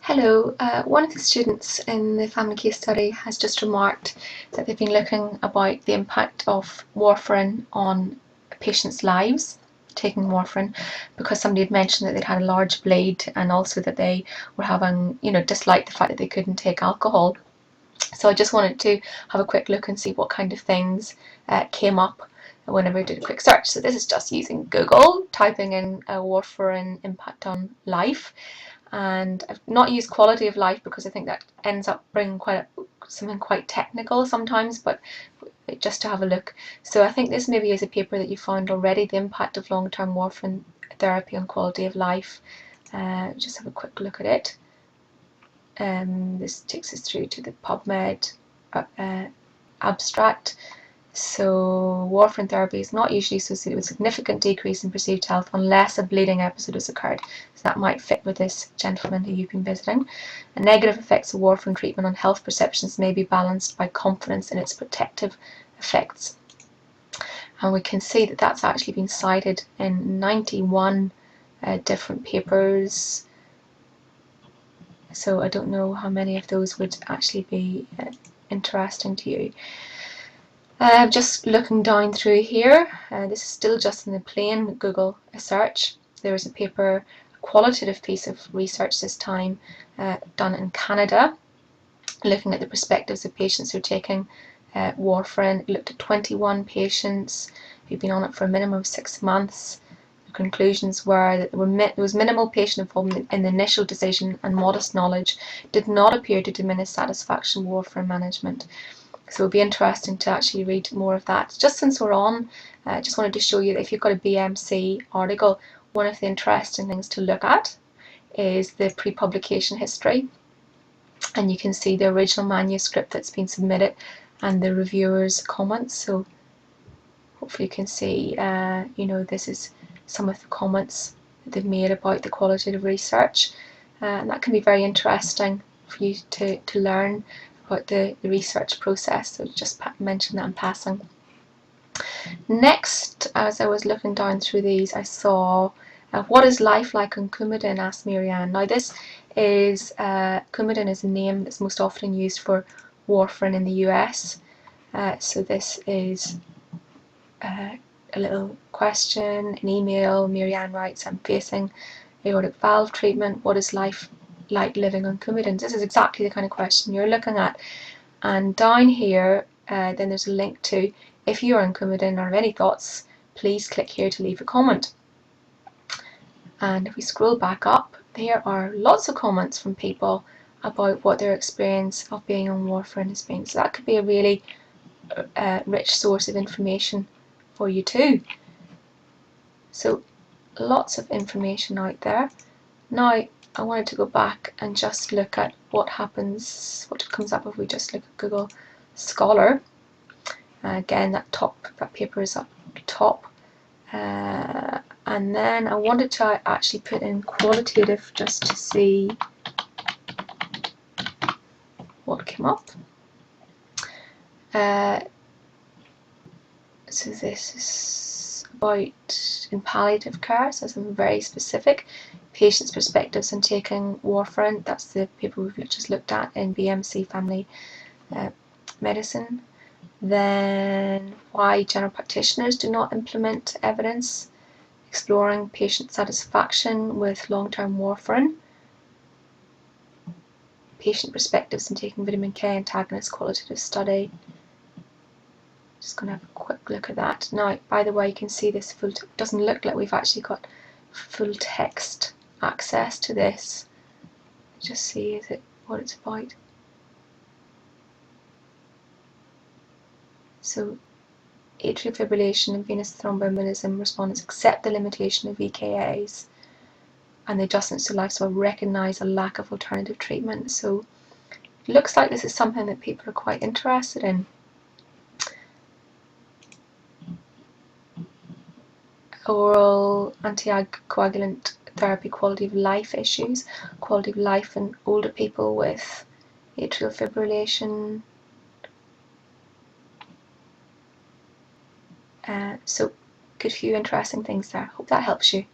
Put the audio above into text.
Hello, one of the students in the family case study has just remarked that they've been looking about the impact of warfarin on patients' lives, taking warfarin, because somebody had mentioned that they'd had a large bleed and also that they were having, disliked the fact that they couldn't take alcohol. So I just wanted to have a quick look and see what kind of things came up whenever I did a quick search. So this is just using Google, typing in warfarin impact on life. And I've not used quality of life because I think that ends up bringing something quite technical sometimes, but just to have a look. So I think this maybe is a paper that you found already, the impact of long-term warfarin therapy on quality of life. Just have a quick look at it. This takes us through to the PubMed abstract. So warfarin therapy is not usually associated with significant decrease in perceived health unless a bleeding episode has occurred. So that might fit with this gentleman who you've been visiting. The negative effects of warfarin treatment on health perceptions may be balanced by confidence in its protective effects. And we can see that that's actually been cited in 91 different papers. So I don't know how many of those would actually be interesting to you. Just looking down through here, this is still just in the plain Google search. There is a paper, a qualitative piece of research this time, done in Canada, looking at the perspectives of patients who are taking warfarin. It looked at 21 patients who'd been on it for a minimum of 6 months. The conclusions were that there was minimal patient involvement in the initial decision, and modest knowledge did not appear to diminish satisfaction with warfarin management. So it'll be interesting to actually read more of that. Just since we're on, I just wanted to show you that if you've got a BMC article, one of the interesting things to look at is the pre-publication history. And you can see the original manuscript that's been submitted and the reviewers' comments. So hopefully you can see, this is some of the comments that they've made about the qualitative research. And that can be very interesting for you to learn about the research process. So just mention that in passing. Next, as I was looking down through these, I saw what is life like on Coumadin, asked Marianne. Now this is, Coumadin is a name that's most often used for warfarin in the US. So this is a little question, an email. Marianne writes, I'm facing aortic valve treatment. What is life like living on Coumadin? This is exactly the kind of question you're looking at. And down here, then there's a link to, if you are on Coumadin or have any thoughts, please click here to leave a comment. And if we scroll back up, there are lots of comments from people about what their experience of being on warfarin has been. So that could be a really rich source of information for you too. So lots of information out there. Now I wanted to go back and just look at what happens, what comes up if we just look at Google Scholar. Again, that paper is up top. And then I wanted to actually put in qualitative just to see what came up. So this is about in palliative care, so something very specific. Patients' perspectives on taking warfarin. That's the paper we've just looked at in BMC Family Medicine. Then why general practitioners do not implement evidence. Exploring patient satisfaction with long-term warfarin. Patient perspectives in taking vitamin K antagonist qualitative study. Just going to have a quick look at that. Now, by the way, you can see this doesn't look like we've actually got full text access to this. Just see what it's about. So atrial fibrillation and venous thromboembolism respondents accept the limitation of EKAs, and the adjustments to lifestyle recognise a lack of alternative treatment. So it looks like this is something that people are quite interested in. Oral anticoagulant therapy, quality of life issues, quality of life in older people with atrial fibrillation. So good few interesting things there. Hope that helps you.